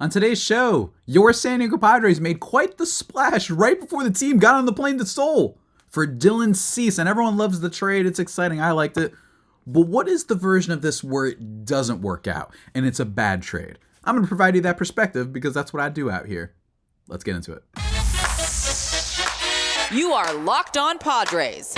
On today's show, your San Diego Padres made quite the splash right before the team got on the plane to Seoul for Dylan Cease, and everyone loves the trade. It's exciting. I liked it. But what is the version of this where it doesn't work out and it's a bad trade? I'm going to provide you that perspective because that's what I do out here. Let's get into it. You are Locked On Padres,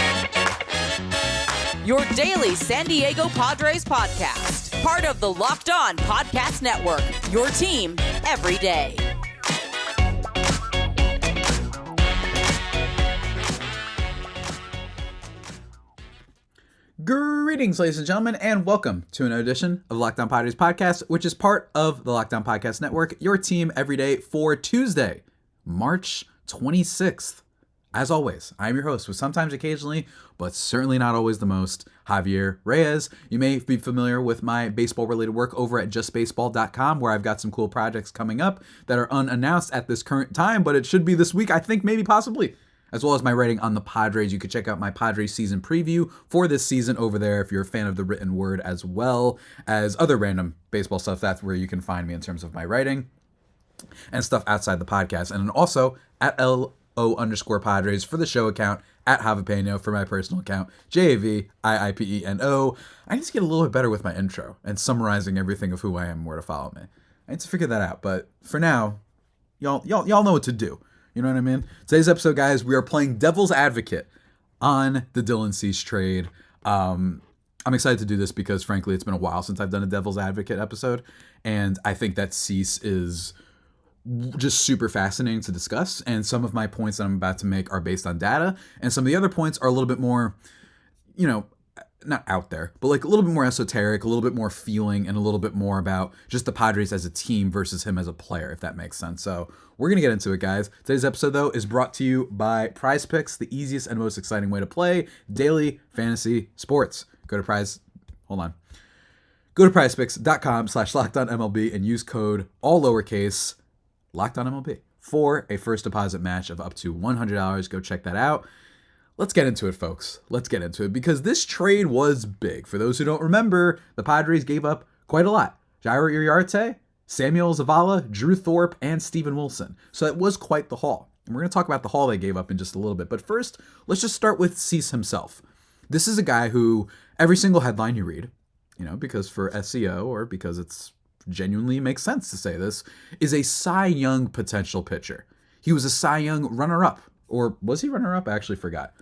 your daily San Diego Padres podcast. Part of the Locked On Podcast Network, your team every day. Greetings, ladies and gentlemen, and welcome to another edition of Locked On Padres podcast, which is part of the Locked On Podcast Network, your team every day for Tuesday, March 26th. As always, I'm your host with sometimes occasionally, but certainly not always the most, Javier Reyes. You may be familiar with my baseball-related work over at justbaseball.com, where I've got some cool projects coming up that are unannounced at this current time, but it should be this week, I think, maybe, possibly. As well as my writing on the Padres. You can check out my Padres season preview for this season over there if you're a fan of the written word, as well as other random baseball stuff. That's where you can find me in terms of my writing and stuff outside the podcast. And also at LO_Padres for the show account, at Javipeno for my personal account, JAVIIPENO. I need to get a little bit better with my intro and summarizing everything of who I am and where to follow me. I need to figure that out, but for now, y'all know what to do. You know what I mean? Today's episode, guys, we are playing devil's advocate on the Dylan Cease trade. I'm excited to do this because, frankly, it's been a while since I've done a devil's advocate episode, and I think that Cease is just super fascinating to discuss, and some of my points that I'm about to make are based on data, and some of the other points are a little bit more, not out there, but like a little bit more esoteric, a little bit more feeling, and a little bit more about just the Padres as a team versus him as a player, if that makes sense. So we're going to get into it, guys. Today's episode, though, is brought to you by Prize Picks, the easiest and most exciting way to play daily fantasy sports. Go to prizepicks.com/LockedOnMLB and use code all lowercase LockedOnMLB for a first deposit match of up to $100. Go check that out. Let's get into it, folks. Let's get into it because this trade was big. For those who don't remember, the Padres gave up quite a lot. Jairo Iriarte, Samuel Zavala, Drew Thorpe, and Steven Wilson. So it was quite the haul. And we're going to talk about the haul they gave up in just a little bit. But first, let's just start with Cease himself. This is a guy who every single headline you read, because for SEO or because it's genuinely makes sense to say this, is a Cy Young potential pitcher. He was a Cy Young runner-up. Or was he runner-up? I actually forgot.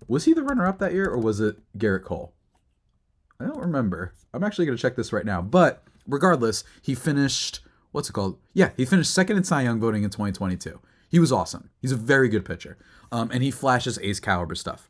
Was he the runner-up that year, or was it Garrett Cole? I don't remember. I'm actually going to check this right now. But regardless, he finished, he finished second in Cy Young voting in 2022. He was awesome. He's a very good pitcher. And he flashes ace caliber stuff.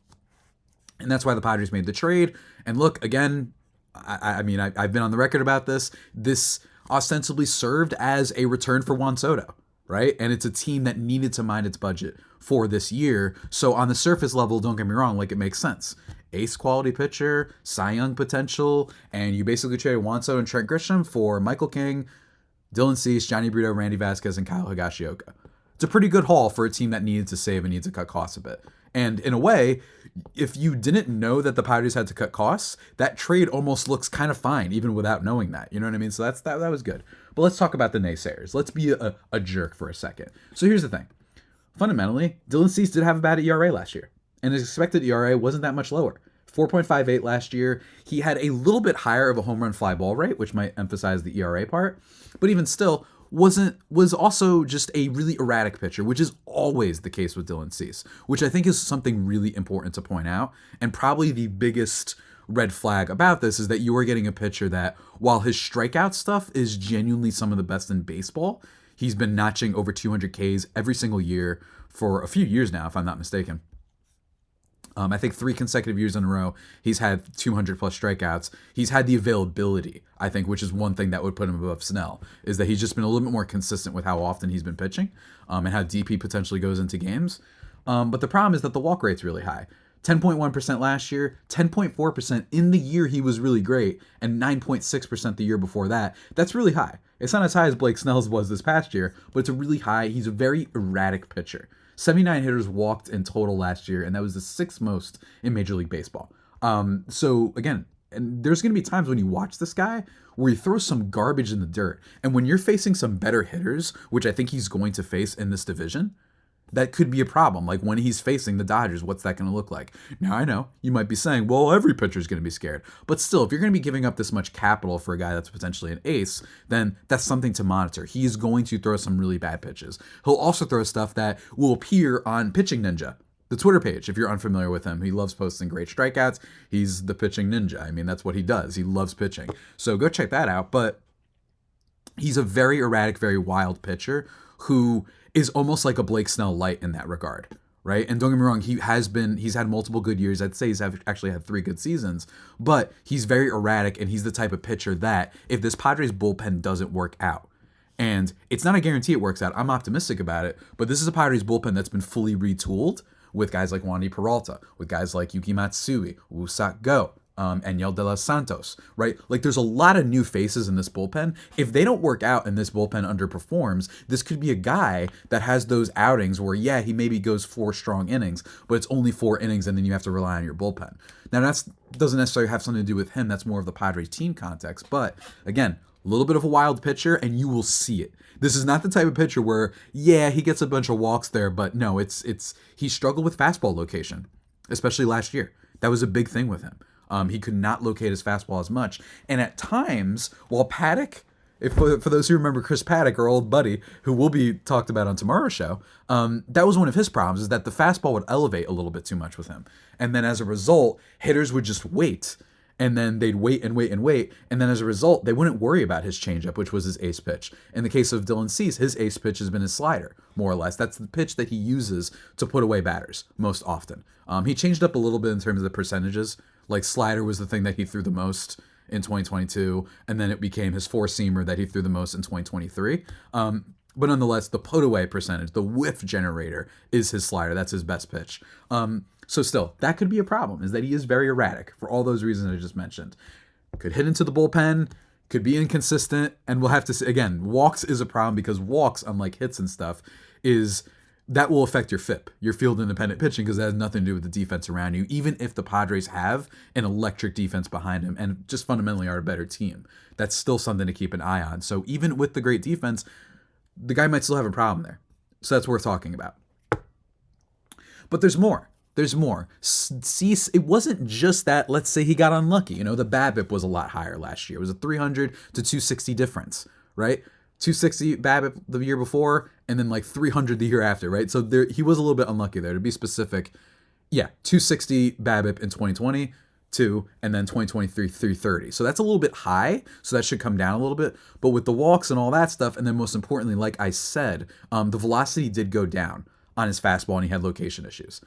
And that's why the Padres made the trade. And look, again, I've been on the record about this. This ostensibly served as a return for Juan Soto, right? And it's a team that needed to mind its budget for this year. So on the surface level, don't get me wrong, it makes sense. Ace quality pitcher, Cy Young potential, and you basically traded Juan Soto and Trent Grisham for Michael King, Dylan Cease, Johnny Brito, Randy Vasquez, and Kyle Higashioka. It's a pretty good haul for a team that needed to save and needs to cut costs a bit. And in a way, if you didn't know that the Padres had to cut costs, that trade almost looks kind of fine, even without knowing that. You know what I mean? So that was good. But let's talk about the naysayers. Let's be a jerk for a second. So here's the thing. Fundamentally, Dylan Cease did have a bad ERA last year, and his expected ERA wasn't that much lower. 4.58 last year. He had a little bit higher of a home run fly ball rate, which might emphasize the ERA part, but even still, was also just a really erratic pitcher, which is always the case with Dylan Cease, which I think is something really important to point out. And probably the biggest red flag about this is that you are getting a pitcher that, while his strikeout stuff is genuinely some of the best in baseball, he's been notching over 200 Ks every single year for a few years now, if I'm not mistaken. I think 3 consecutive years in a row, he's had 200 plus strikeouts. He's had the availability, I think, which is one thing that would put him above Snell, is that he's just been a little bit more consistent with how often he's been pitching, and how deep he potentially goes into games. But the problem is that the walk rate's really high. 10.1% last year, 10.4% in the year he was really great, and 9.6% the year before that. That's really high. It's not as high as Blake Snell's was this past year, but it's a really high. He's a very erratic pitcher. 79 hitters walked in total last year, and that was the 6th most in Major League Baseball. So again, And there's going to be times when you watch this guy where he throws some garbage in the dirt. And when you're facing some better hitters, which I think he's going to face in this division, that could be a problem. Like when he's facing the Dodgers, what's that going to look like? Now, I know you might be saying, well, every pitcher's going to be scared. But still, if you're going to be giving up this much capital for a guy that's potentially an ace, then that's something to monitor. He's going to throw some really bad pitches. He'll also throw stuff that will appear on Pitching Ninja, the Twitter page. If you're unfamiliar with him, he loves posting great strikeouts. He's the pitching ninja. I mean, that's what he does. He loves pitching. So go check that out. But he's a very erratic, very wild pitcher who is almost like a Blake Snell light in that regard, right? And don't get me wrong, he's had multiple good years. I'd say he's actually had 3 good seasons, but he's very erratic, and he's the type of pitcher that if this Padres bullpen doesn't work out, and it's not a guarantee it works out, I'm optimistic about it, but this is a Padres bullpen that's been fully retooled with guys like Wandy Peralta, with guys like Yuki Matsui, Woo-Sak Go, Aniel De Los Santos, right? Like there's a lot of new faces in this bullpen. If they don't work out and this bullpen underperforms, this could be a guy that has those outings where, yeah, he maybe goes 4 strong innings, but it's only 4 innings and then you have to rely on your bullpen. Now that doesn't necessarily have something to do with him. That's more of the Padres team context. But again, a little bit of a wild pitcher and you will see it. This is not the type of pitcher where, yeah, he gets a bunch of walks there, but no, he struggled with fastball location, especially last year. That was a big thing with him. He could not locate his fastball as much. And at times, while Paddock, for those who remember Chris Paddock, our old buddy, who will be talked about on tomorrow's show, that was one of his problems, is that the fastball would elevate a little bit too much with him. And then as a result, hitters would just wait. And then they'd wait and wait and wait. And then as a result, they wouldn't worry about his changeup, which was his ace pitch. In the case of Dylan Cease, his ace pitch has been his slider, more or less. That's the pitch that he uses to put away batters most often. He changed up a little bit in terms of the percentages. Like slider was the thing that he threw the most in 2022, and then it became his 4-seamer that he threw the most in 2023. But nonetheless, the put away percentage, the whiff generator, is his slider. That's his best pitch. So still, that could be a problem, is that he is very erratic for all those reasons I just mentioned. Could hit into the bullpen, could be inconsistent, and we'll have to see, again, walks is a problem because walks, unlike hits and stuff, that will affect your FIP, your field independent pitching, because that has nothing to do with the defense around you, even if the Padres have an electric defense behind him and just fundamentally are a better team. That's still something to keep an eye on. So even with the great defense, the guy might still have a problem there. So that's worth talking about. But there's more. There's more. Cease, it wasn't just that, let's say he got unlucky. The BABIP was a lot higher last year. It was a 300 to 260 difference, right? 260 BABIP the year before, and then like 300 the year after, right? So he was a little bit unlucky there. To be specific, 260 BABIP in 2022, and then 2023, 330. So that's a little bit high, so that should come down a little bit. But with the walks and all that stuff, and then most importantly, like I said, the velocity did go down on his fastball, and he had location issues.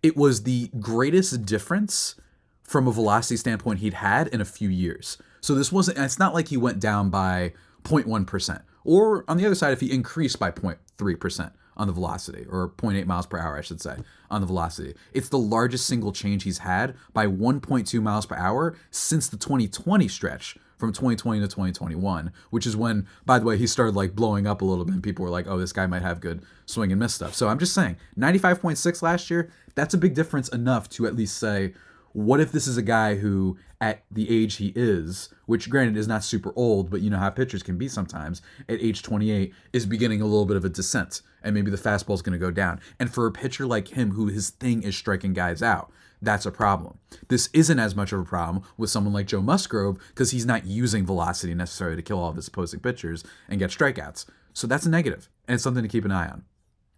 It was the greatest difference from a velocity standpoint he'd had in a few years. So it's not like he went down by 0.1%. Or on the other side, if he increased by 0.3% on the velocity, or 0.8 miles per hour, I should say, on the velocity. It's the largest single change he's had by 1.2 miles per hour since the 2020 stretch, from 2020 to 2021, which is when, by the way, he started like blowing up a little bit and people were like, oh, this guy might have good swing and miss stuff. So I'm just saying, 95.6 last year, that's a big difference enough to at least say, what if this is a guy who, at the age he is, which granted is not super old, but you know how pitchers can be sometimes, at age 28, is beginning a little bit of a descent, and maybe the fastball is going to go down. And for a pitcher like him, who his thing is striking guys out, that's a problem. This isn't as much of a problem with someone like Joe Musgrove, because he's not using velocity necessarily to kill all of his opposing pitchers and get strikeouts. So that's a negative, and it's something to keep an eye on.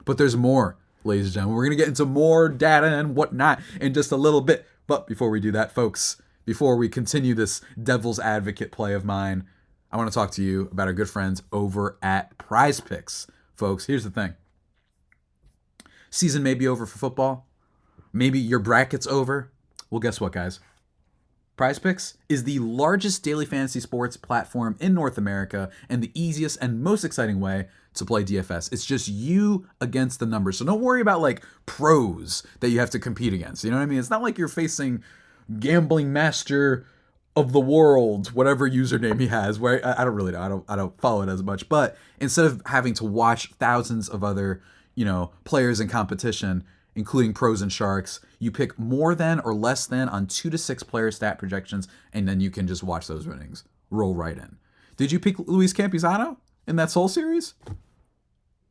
But there's more, ladies and gentlemen. We're going to get into more data and whatnot in just a little bit. But before we do that, folks, before we continue this devil's advocate play of mine, I want to talk to you about our good friends over at Prize Picks. Folks, here's the thing. Season may be over for football. Maybe your bracket's over. Well, guess what, guys? Prize Picks is the largest daily fantasy sports platform in North America and the easiest and most exciting way to play DFS. It's just you against the numbers. So don't worry about like pros that you have to compete against. You know what I mean? It's not like you're facing gambling master of the world, whatever username he has, where I don't really know. I don't follow it as much. But instead of having to watch thousands of other, players in competition, including pros and sharks. You pick more than or less than on 2 to 6 player stat projections, and then you can just watch those winnings roll right in. Did you pick Luis Campusano in that Soul series?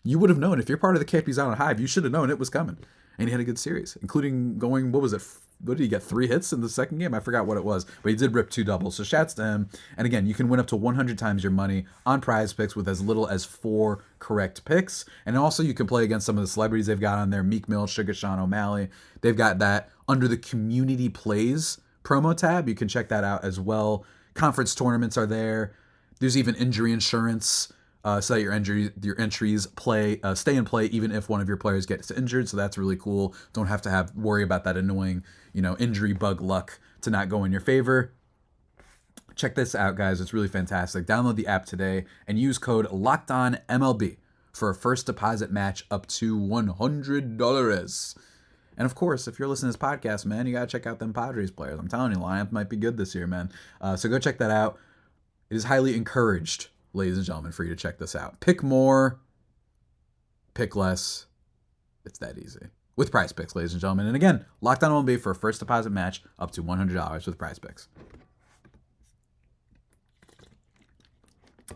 You would have known. If you're part of the Campusano hive, you should have known it was coming. And he had a good series, including going, what was it? What did he get? 3 hits in the second game? I forgot what it was, but he did rip 2 doubles. So shouts to him. And again, you can win up to 100 times your money on Prize Picks with as little as 4 correct picks. And also you can play against some of the celebrities they've got on there. Meek Mill, Sugar Sean O'Malley. They've got that under the Community Plays promo tab. You can check that out as well. Conference tournaments are there. There's even injury insurance. So that your entries stay in play even if one of your players gets injured. So that's really cool. Don't have to worry about that annoying, injury bug luck to not go in your favor. Check this out, guys. It's really fantastic. Download the app today and use code LOCKEDONMLB for a first deposit match up to $100. And of course, if you're listening to this podcast, man, you got to check out them Padres players. I'm telling you, lineup might be good this year, man. So go check that out. It is highly encouraged, ladies and gentlemen, for you to check this out. Pick more, pick less. It's that easy. With Prize Picks, ladies and gentlemen. And again, Locked On MLB for a first deposit match up to $100 with Prize Picks.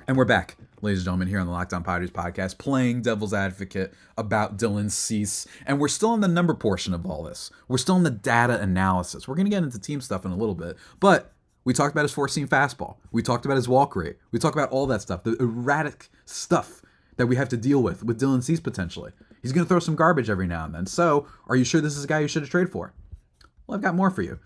And we're back, ladies and gentlemen, here on the Locked On Padres podcast, playing devil's advocate about Dylan Cease. And we're still in the number portion of all this. We're still in the data analysis. We're going to get into team stuff in a little bit. But we talked about his four-seam fastball. We talked about his walk rate. We talked about all that stuff, the erratic stuff that we have to deal with Dylan Cease potentially. He's going to throw some garbage every now and then. So, are you sure this is a guy you should have traded for? Well, I've got more for you.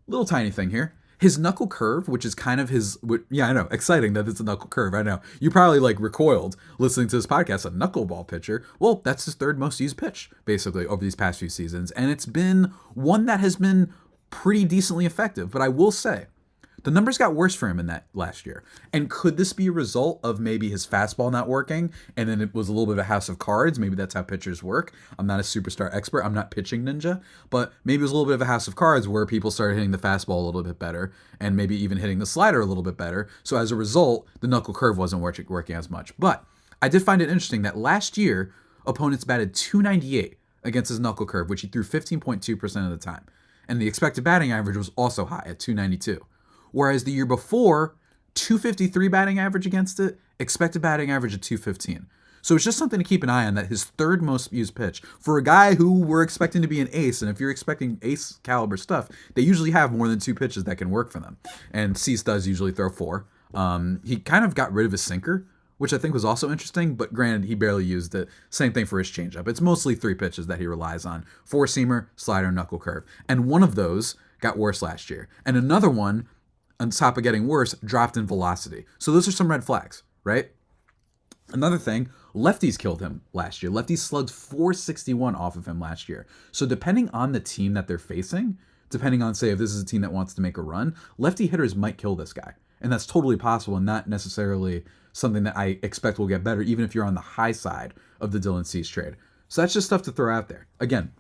Little tiny thing here. His knuckle curve, which is kind of his... Yeah, I know. Exciting that it's a knuckle curve. I know. You probably recoiled listening to this podcast. A knuckleball pitcher. Well, that's his third most used pitch, basically, over these past few seasons. And it's been one that has been pretty decently effective. But I will say, the numbers got worse for him in that last year. And could this be a result of maybe his fastball not working and then it was a little bit of a house of cards? Maybe that's how pitchers work. I'm not a superstar expert. I'm not pitching ninja. But maybe it was a little bit of a house of cards where people started hitting the fastball a little bit better and maybe even hitting the slider a little bit better. So as a result, the knuckle curve wasn't working as much. But I did find it interesting that last year, opponents batted .298 against his knuckle curve, which he threw 15.2% of the time. And the expected batting average was also high at .292. Whereas the year before, .253 batting average against it, expected batting average of .215. So it's just something to keep an eye on, that his third most used pitch for a guy who we're expecting to be an ace. And if you're expecting ace caliber stuff, they usually have more than 2 pitches that can work for them. And Cease does usually throw 4. He kind of got rid of his sinker, which I think was also interesting, but granted, he barely used it. Same thing for his changeup. It's mostly 3 pitches that he relies on: 4-seamer, slider, knuckle curve. And one of those got worse last year. And another one, on top of getting worse, dropped in velocity. So those are some red flags, right? Another thing, lefties killed him last year. Lefties slugged .461 off of him last year. So depending on the team that they're facing, depending on, say, if this is a team that wants to make a run, lefty hitters might kill this guy. And that's totally possible and not necessarily something that I expect will get better, even if you're on the high side of the Dylan Cease trade. So that's just stuff to throw out there. Again,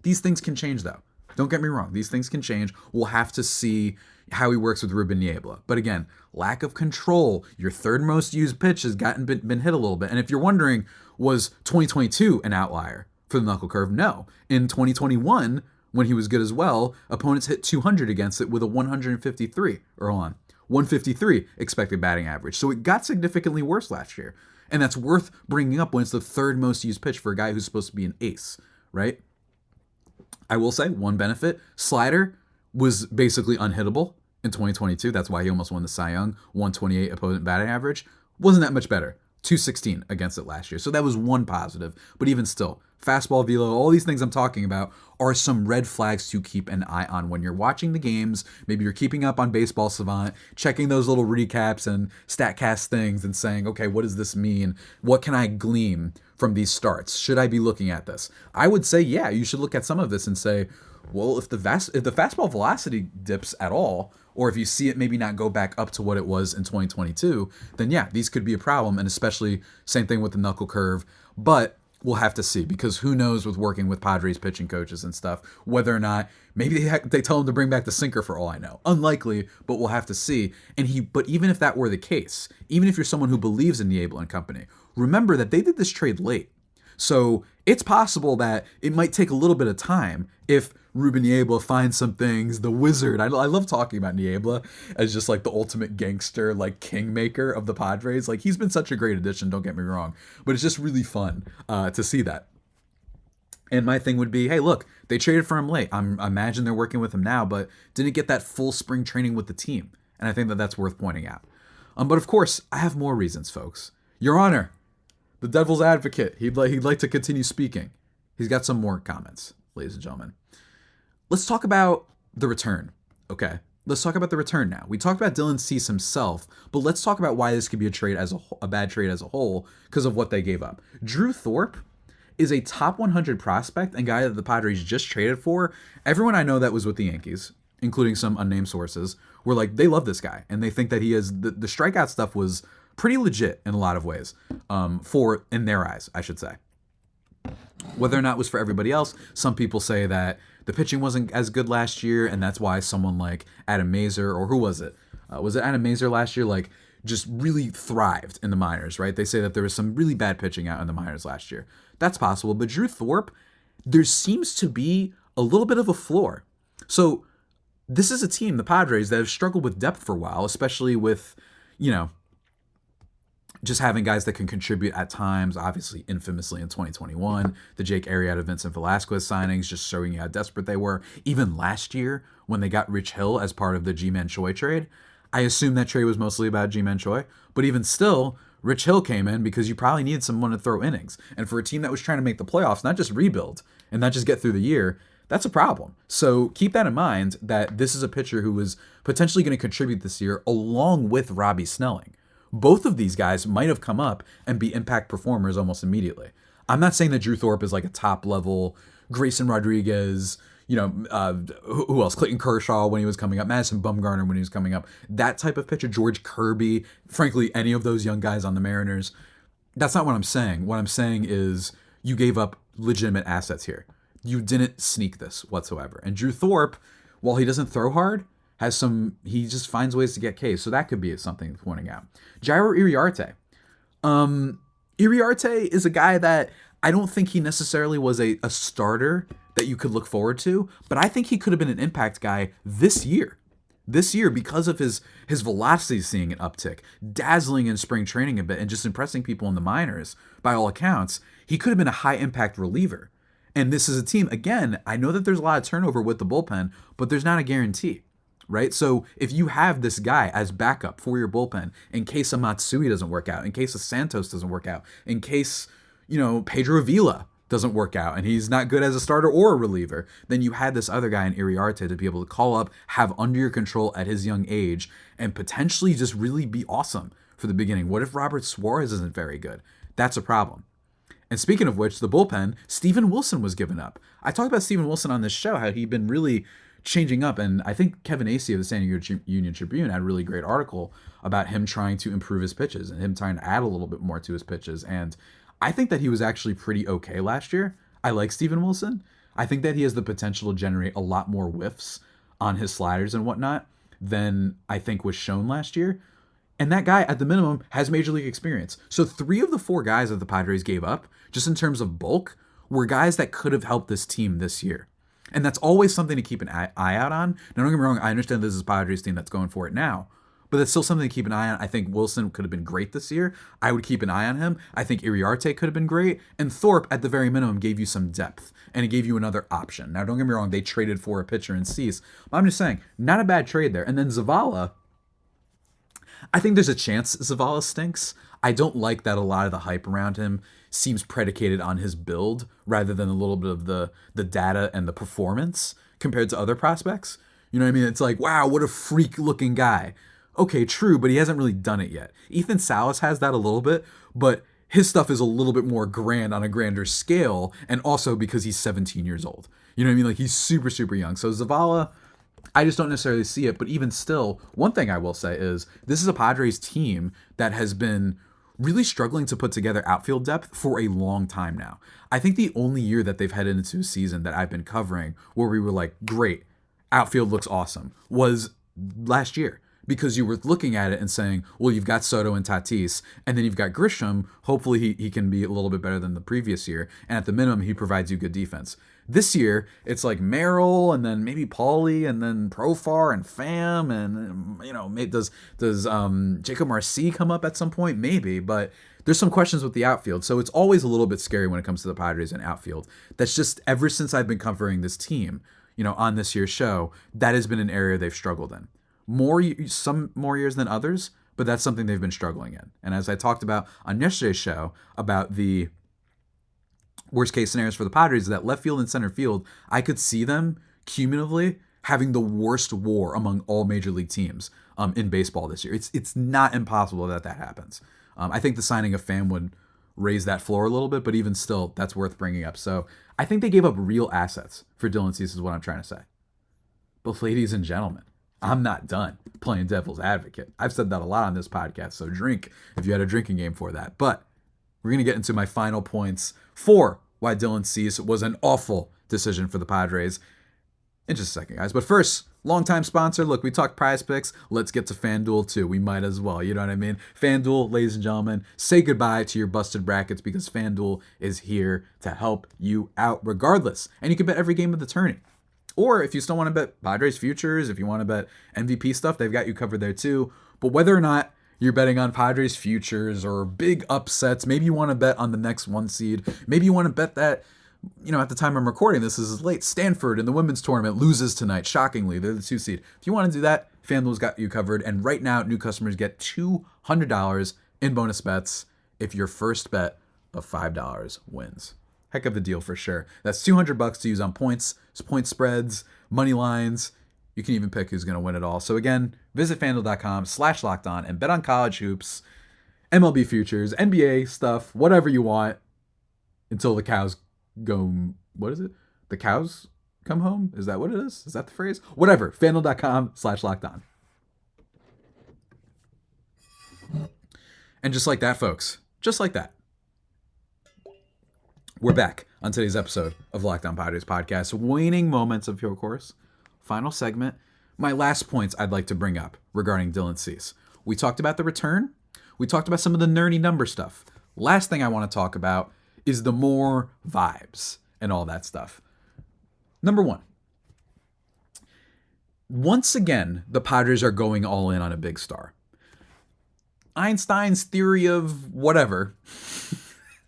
these things can change, though. Don't get me wrong. These things can change. We'll have to see how he works with Ruben Niebla. But again, lack of control. Your third most used pitch has been hit a little bit. And if you're wondering, was 2022 an outlier for the knuckle curve? No. In 2021, when he was good as well, opponents hit 200 against it with a 153 expected batting average. So it got significantly worse last year. And that's worth bringing up when it's the third most used pitch for a guy who's supposed to be an ace, right? I will say one benefit, slider was basically unhittable in 2022. That's why he almost won the Cy Young. 128 opponent batting average. Wasn't that much better. 216 against it last year. So that was one positive. But even still, fastball velo, all these things I'm talking about are some red flags to keep an eye on when you're watching the games. Maybe you're keeping up on Baseball Savant, checking those little recaps and StatCast things and saying, okay, what does this mean? What can I glean from these starts? Should I be looking at this? I would say, yeah, you should look at some of this and say, well, if the fastball velocity dips at all, or if you see it maybe not go back up to what it was in 2022, then yeah, these could be a problem. And especially same thing with the knuckle curve. But we'll have to see, because who knows with working with Padres pitching coaches and stuff, whether or not maybe they tell him to bring back the sinker for all I know. Unlikely, but we'll have to see. But even if that were the case, even if you're someone who believes in Niebla and company, remember that they did this trade late. So it's possible that it might take a little bit of time if Ruben Niebla finds some things. The wizard, I love talking about Niebla as just like the ultimate gangster, like kingmaker of the Padres. Like he's been such a great addition, don't get me wrong, but it's just really fun to see that. And my thing would be, hey, look, they traded for him late. I imagine they're working with him now, but didn't get that full spring training with the team. And I think that that's worth pointing out. But of course, I have more reasons, folks. Your Honor, the devil's advocate, he'd like to continue speaking. He's got some more comments, ladies and gentlemen. Let's talk about the return, okay? Let's talk about the return now. We talked about Dylan Cease himself, but let's talk about why this could be a bad trade as a whole because of what they gave up. Drew Thorpe is a top 100 prospect and guy that the Padres just traded for. Everyone I know that was with the Yankees, including some unnamed sources, were like, they love this guy. And they think that he has, the strikeout stuff was pretty legit in a lot of ways, in their eyes, I should say. Whether or not it was for everybody else, some people say that the pitching wasn't as good last year, and that's why someone like Adam Mazur, or who was it? Was it Adam Mazur last year? Like, just really thrived in the minors, right? They say that there was some really bad pitching out in the minors last year. That's possible. But Drew Thorpe, there seems to be a little bit of a floor. So this is a team, the Padres, that have struggled with depth for a while, especially with, just having guys that can contribute at times, obviously infamously in 2021, the Jake Arrieta, Vincent Velasquez signings, just showing you how desperate they were. Even last year when they got Rich Hill as part of the Ji-Man Choi trade, I assume that trade was mostly about Ji-Man Choi, but even still, Rich Hill came in because you probably needed someone to throw innings. And for a team that was trying to make the playoffs, not just rebuild and not just get through the year, that's a problem. So keep that in mind that this is a pitcher who was potentially going to contribute this year along with Robbie Snelling. Both of these guys might have come up and be impact performers almost immediately. I'm not saying that Drew Thorpe is like a top level Grayson Rodriguez, who else? Clayton Kershaw when he was coming up, Madison Bumgarner when he was coming up, that type of pitcher, George Kirby, frankly, any of those young guys on the Mariners. That's not what I'm saying. What I'm saying is you gave up legitimate assets here. You didn't sneak this whatsoever. And Drew Thorpe, while he doesn't throw hard, he just finds ways to get Ks. So that could be something pointing out. Jairo Iriarte. Iriarte is a guy that I don't think he necessarily was a starter that you could look forward to, but I think he could have been an impact guy this year. This year, because of his velocity seeing an uptick, dazzling in spring training a bit, and just impressing people in the minors, by all accounts, he could have been a high-impact reliever. And this is a team, again, I know that there's a lot of turnover with the bullpen, but there's not a guarantee, right? So if you have this guy as backup for your bullpen, in case a Matsui doesn't work out, in case a Santos doesn't work out, in case, Pedro Avila doesn't work out and he's not good as a starter or a reliever, then you had this other guy in Iriarte to be able to call up, have under your control at his young age, and potentially just really be awesome for the beginning. What if Robert Suarez isn't very good? That's a problem. And speaking of which, the bullpen, Steven Wilson was given up. I talked about Steven Wilson on this show, how he'd been really changing up, and I think Kevin Acey of the San Diego Union Tribune had a really great article about him trying to improve his pitches and him trying to add a little bit more to his pitches. And I think that he was actually pretty okay last year. I like Steven Wilson. I think that he has the potential to generate a lot more whiffs on his sliders and whatnot than I think was shown last year. And that guy, at the minimum, has major league experience. So 3 of the 4 guys that the Padres gave up, just in terms of bulk, were guys that could have helped this team this year. And that's always something to keep an eye out on. Now, don't get me wrong, I understand this is a Padres team that's going for it now, but that's still something to keep an eye on. I think Wilson could have been great this year. I would keep an eye on him. I think Iriarte could have been great. And Thorpe, at the very minimum, gave you some depth, and it gave you another option. Now, don't get me wrong, they traded for a pitcher in Cease, but I'm just saying, not a bad trade there. And then Zavala, I think there's a chance Zavala stinks. I don't like that a lot of the hype around him seems predicated on his build rather than a little bit of the data and the performance compared to other prospects. You know what I mean? It's like, wow, what a freak looking guy. Okay, true, but he hasn't really done it yet. Ethan Salas has that a little bit, but his stuff is a little bit more grand on a grander scale, and also because he's 17 years old. You know what I mean? Like, he's super, super young. So Zavala, I just don't necessarily see it, but even still, one thing I will say is this is a Padres team that has been really struggling to put together outfield depth for a long time now. I think the only year that they've headed into a season that I've been covering where we were like, great, outfield looks awesome, was last year. because you were looking at it and saying, well, you've got Soto and Tatis, and then you've got Grisham. Hopefully he can be a little bit better than the previous year, and at the minimum, he provides you good defense. This year, it's like Merrill, and then maybe Paulie, and then Profar and Pham, and does Jacob Marcy come up at some point? Maybe, but there's some questions with the outfield, so it's always a little bit scary when it comes to the Padres and outfield. That's just ever since I've been covering this team, on this year's show, that has been an area they've struggled in. Some more years than others, but that's something they've been struggling in. And as I talked about on yesterday's show about the worst case scenarios for the Padres, that left field and center field, I could see them cumulatively having the worst WAR among all major league teams in baseball this year. It's not impossible that happens. I think the signing of Pham would raise that floor a little bit, but even still, that's worth bringing up. So I think they gave up real assets for Dylan Cease is what I'm trying to say. But ladies and gentlemen, I'm not done playing devil's advocate. I've said that a lot on this podcast, so drink if you had a drinking game for that. But we're going to get into my final points for why Dylan Cease was an awful decision for the Padres in just a second, guys. But first, longtime sponsor. Look, we talked Prize Picks. Let's get to FanDuel too. We might as well. You know what I mean? FanDuel, ladies and gentlemen, say goodbye to your busted brackets because FanDuel is here to help you out regardless. And you can bet every game of the tourney. Or if you still want to bet Padres futures, if you want to bet MVP stuff, they've got you covered there too. But whether or not you're betting on Padres futures or big upsets, maybe you want to bet on the next 1 seed. Maybe you want to bet that, at the time I'm recording this is late, Stanford in the women's tournament loses tonight. Shockingly, they're the 2 seed. If you want to do that, FanDuel's got you covered. And right now, new customers get $200 in bonus bets if your first bet of $5 wins. Heck of a deal for sure. That's $200 to use on points, point spreads, money lines. You can even pick who's going to win it all. So again, visit FanDuel.com/lockedon and bet on college hoops, MLB futures, NBA stuff, whatever you want until the cows go, what is it? The cows come home? Is that what it is? Is that the phrase? Whatever. FanDuel.com/lockedon. And just like that, folks, just like that, we're back on today's episode of Locked On Padres podcast. Waning moments of your course. Final segment. My last points I'd like to bring up regarding Dylan Cease. We talked about the return. We talked about some of the nerdy number stuff. Last thing I want to talk about is the more vibes and all that stuff. Number one. Once again, the Padres are going all in on a big star. Einstein's theory of whatever.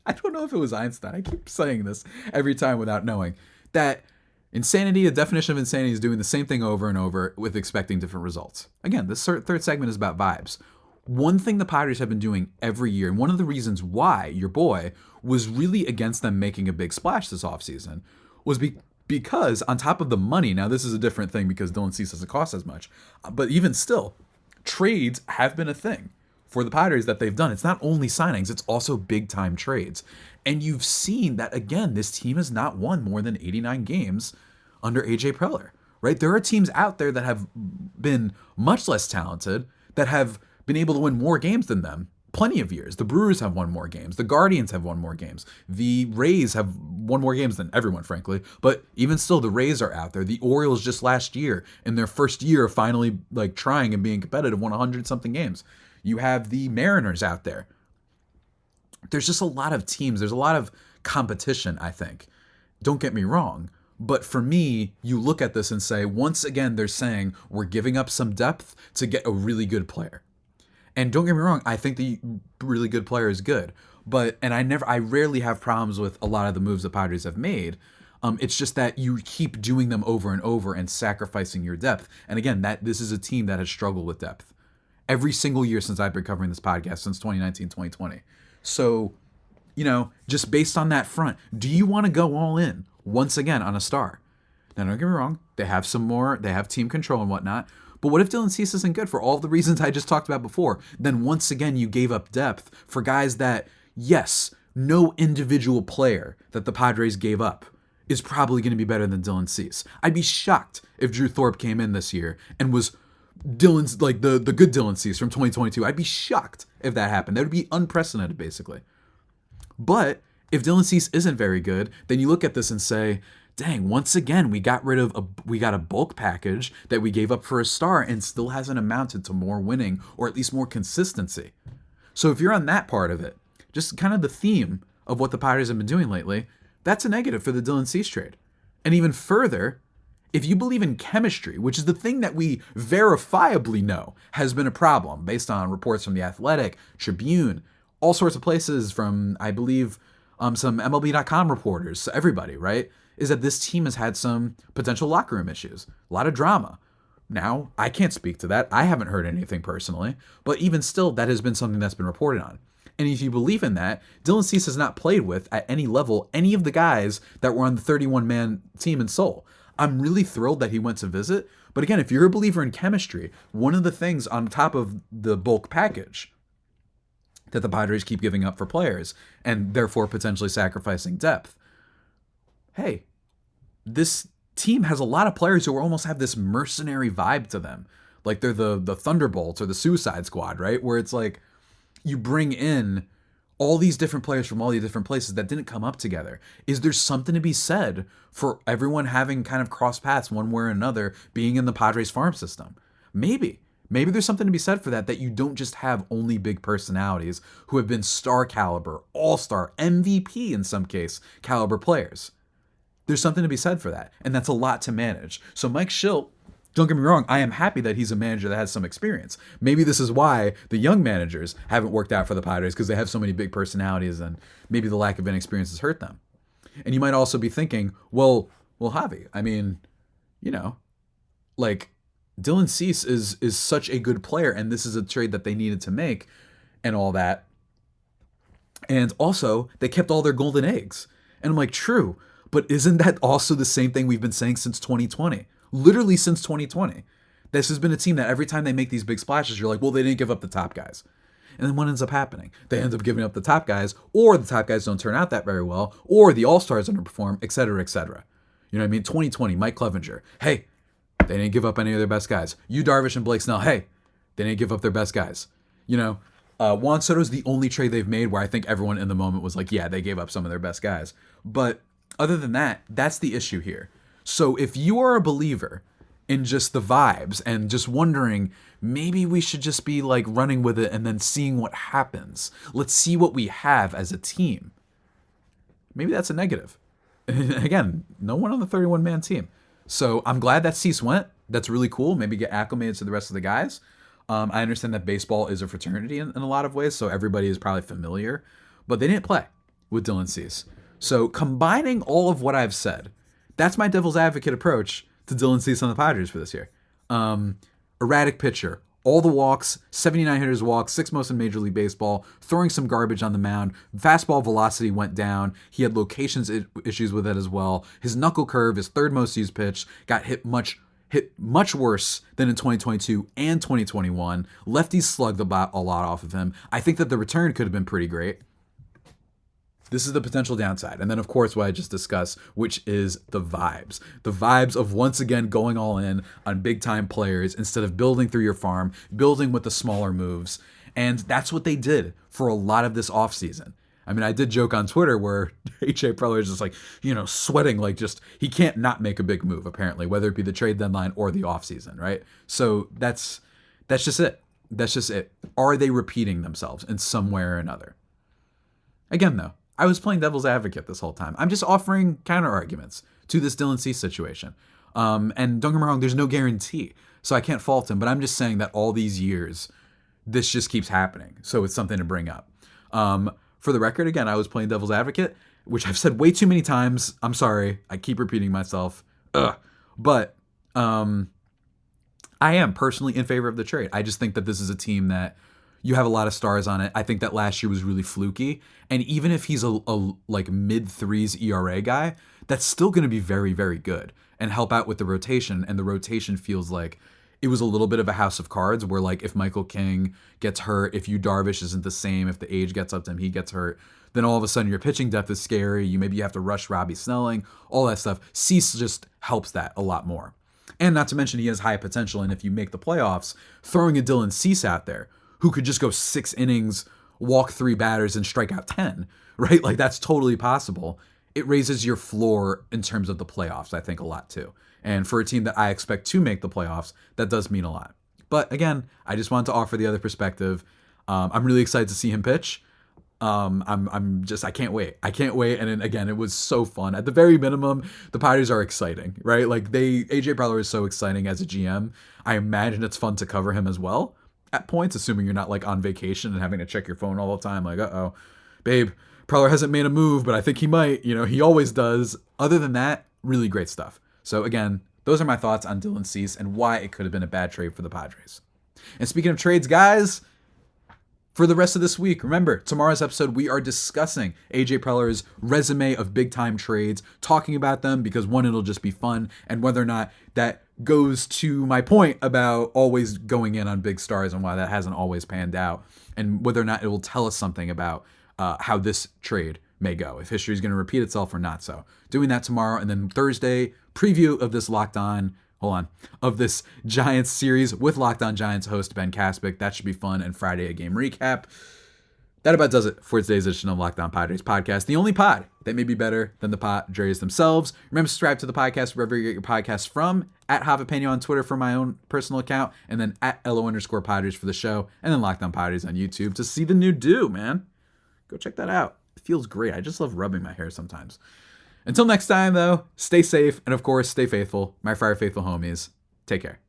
I don't know if it was Einstein. I keep saying this every time without knowing. That insanity, the definition of insanity is doing the same thing over and over with expecting different results. Again, this third segment is about vibes. One thing the Padres have been doing every year, and one of the reasons why your boy was really against them making a big splash this offseason, was because on top of the money, now this is a different thing because Dylan Cease doesn't cost as much, but even still, trades have been a thing for the Padres that they've done. It's not only signings, it's also big time trades. And you've seen that, again, this team has not won more than 89 games under AJ Preller, right? There are teams out there that have been much less talented that have been able to win more games than them. Plenty of years. The Brewers have won more games. The Guardians have won more games. The Rays have won more games than everyone, frankly. But even still, the Rays are out there. The Orioles just last year, in their first year of finally trying and being competitive, won 100-something games. You have the Mariners out there. There's just a lot of teams. There's a lot of competition, I think. Don't get me wrong. But for me, you look at this and say, once again, they're saying we're giving up some depth to get a really good player. And don't get me wrong, I think the really good player is good. I rarely have problems with a lot of the moves the Padres have made. It's just that you keep doing them over and over and sacrificing your depth. And again, this is a team that has struggled with depth every single year since I've been covering this podcast, since 2019, 2020. So, just based on that front, do you want to go all in once again on a star? Now, don't get me wrong, they have team control and whatnot. But what if Dylan Cease isn't good for all of the reasons I just talked about before? Then once again, you gave up depth for guys that, yes, no individual player that the Padres gave up is probably going to be better than Dylan Cease. I'd be shocked if Drew Thorpe came in this year and was Dylan's the good Dylan Cease from 2022. I'd be shocked if that happened. That would be unprecedented, basically. But if Dylan Cease isn't very good, then you look at this and say, dang, once again, we got a bulk package that we gave up for a star and still hasn't amounted to more winning or at least more consistency. So if you're on that part of it, just kind of the theme of what the Padres have been doing lately, that's a negative for the Dylan Cease trade. And even further, if you believe in chemistry, which is the thing that we verifiably know has been a problem based on reports from The Athletic, Tribune, all sorts of places from, I believe, some MLB.com reporters, so everybody, right, is that this team has had some potential locker room issues, a lot of drama. Now, I can't speak to that. I haven't heard anything personally, but even still, that has been something that's been reported on. And if you believe in that, Dylan Cease has not played with, at any level, any of the guys that were on the 31-man team in Seoul. I'm really thrilled that he went to visit. But again, if you're a believer in chemistry, one of the things on top of the bulk package that the Padres keep giving up for players and therefore potentially sacrificing depth, hey, this team has a lot of players who almost have this mercenary vibe to them. Like they're the Thunderbolts or the Suicide Squad, right? Where it's like you bring in all these different players from all these different places that didn't come up together. Is there something to be said for everyone having kind of crossed paths one way or another, being in the Padres farm system? Maybe there's something to be said for that you don't just have only big personalities who have been star caliber, all-star, MVP in some case, caliber players. There's something to be said for that, and that's a lot to manage. So Mike Schilt, don't get me wrong, I am happy that he's a manager that has some experience. Maybe this is why the young managers haven't worked out for the Padres, because they have so many big personalities and maybe the lack of inexperience has hurt them. And you might also be thinking, well, Javi, I mean, like Dylan Cease is such a good player and this is a trade that they needed to make and all that. And also, they kept all their golden eggs. And I'm like, true, but isn't that also the same thing we've been saying since 2020? Literally since 2020. This has been a team that every time they make these big splashes, you're like, well, they didn't give up the top guys. And then what ends up happening? They end up giving up the top guys, or the top guys don't turn out that very well, or the all-stars underperform, et cetera, et cetera. You know what I mean? 2020, Mike Clevenger. Hey, they didn't give up any of their best guys. Yu Darvish and Blake Snell. Hey, they didn't give up their best guys. Juan Soto's the only trade they've made where I think everyone in the moment was like, yeah, they gave up some of their best guys. But other than that, that's the issue here. So if you are a believer in just the vibes and just wondering, maybe we should just be like running with it and then seeing what happens. Let's see what we have as a team. Maybe that's a negative. Again, no one on the 31-man team. So I'm glad that Cease went. That's really cool. Maybe get acclimated to the rest of the guys. I understand that baseball is a fraternity in a lot of ways, so everybody is probably familiar. But they didn't play with Dylan Cease. So combining all of what I've said, that's my devil's advocate approach to Dylan Cease on the Padres for this year. Erratic pitcher, all the walks, 79 hitters walks, 6th most in Major League Baseball, throwing some garbage on the mound. Fastball velocity went down. He had locations issues with it as well. His knuckle curve, his 3rd most used pitch, got hit much worse than in 2022 and 2021. Lefties slugged a lot off of him. I think that the return could have been pretty great. This is the potential downside. And then, of course, what I just discussed, which is the vibes. The vibes of, once again, going all in on big-time players instead of building through your farm, building with the smaller moves. And that's what they did for a lot of this offseason. I mean, I did joke on Twitter where H.A. Preller is just like, sweating like just, he can't not make a big move, apparently, whether it be the trade deadline or the offseason, right? So that's just it. That's just it. Are they repeating themselves in some way or another? Again, though, I was playing devil's advocate this whole time. I'm just offering counter arguments to this Dylan Cease situation. And don't get me wrong, there's no guarantee, so I can't fault him, but I'm just saying that all these years, this just keeps happening. So it's something to bring up. For the record, again, I was playing devil's advocate, which I've said way too many times. I'm sorry. I keep repeating myself. But I am personally in favor of the trade. I just think that this is a team that you have a lot of stars on it. I think that last year was really fluky. And even if he's a like mid-3s ERA guy, that's still going to be very, very good and help out with the rotation. And the rotation feels like it was a little bit of a house of cards where, like, if Michael King gets hurt, if Yu Darvish isn't the same, if the age gets up to him, he gets hurt, then all of a sudden your pitching depth is scary. You have to rush Robbie Snelling, all that stuff. Cease just helps that a lot more. And not to mention he has high potential. And if you make the playoffs, throwing a Dylan Cease out there, who could just go 6 innings, walk 3 batters, and strike out 10, right? Like, that's totally possible. it raises your floor in terms of the playoffs, I think, a lot too. And for a team that I expect to make the playoffs, that does mean a lot. But again, I just wanted to offer the other perspective. I'm really excited to see him pitch. I can't wait. I can't wait. And then, again, it was so fun. At the very minimum, the Padres are exciting, right? Like AJ Preller is so exciting as a GM. I imagine it's fun to cover him as well at points, assuming you're not like on vacation and having to check your phone all the time. Like, babe, Preller hasn't made a move, but I think he might. He always does. Other than that, really great stuff. So again, those are my thoughts on Dylan Cease and why it could have been a bad trade for the Padres. And speaking of trades, guys, for the rest of this week, remember, tomorrow's episode, we are discussing AJ Preller's resume of big-time trades, talking about them because, one, it'll just be fun, and whether or not that goes to my point about always going in on big stars and why that hasn't always panned out, and whether or not it will tell us something about how this trade may go, if history is going to repeat itself or not so. Doing that tomorrow, and then Thursday, preview of this of this Giants series with Locked On Giants host Ben Kaspic. That should be fun. And Friday, a game recap. That about does it for today's edition of Locked On Padres podcast, the only pod that may be better than the Padres themselves. Remember to subscribe to the podcast wherever you get your podcasts from, at Javi on Twitter for my own personal account, and then at @LO_Padres for the show, and then Locked On Padres on YouTube to see the new do, man. Go check that out. It feels great. I just love rubbing my hair sometimes. Until next time, though, stay safe, and of course, stay faithful. My Fire Faithful homies, take care.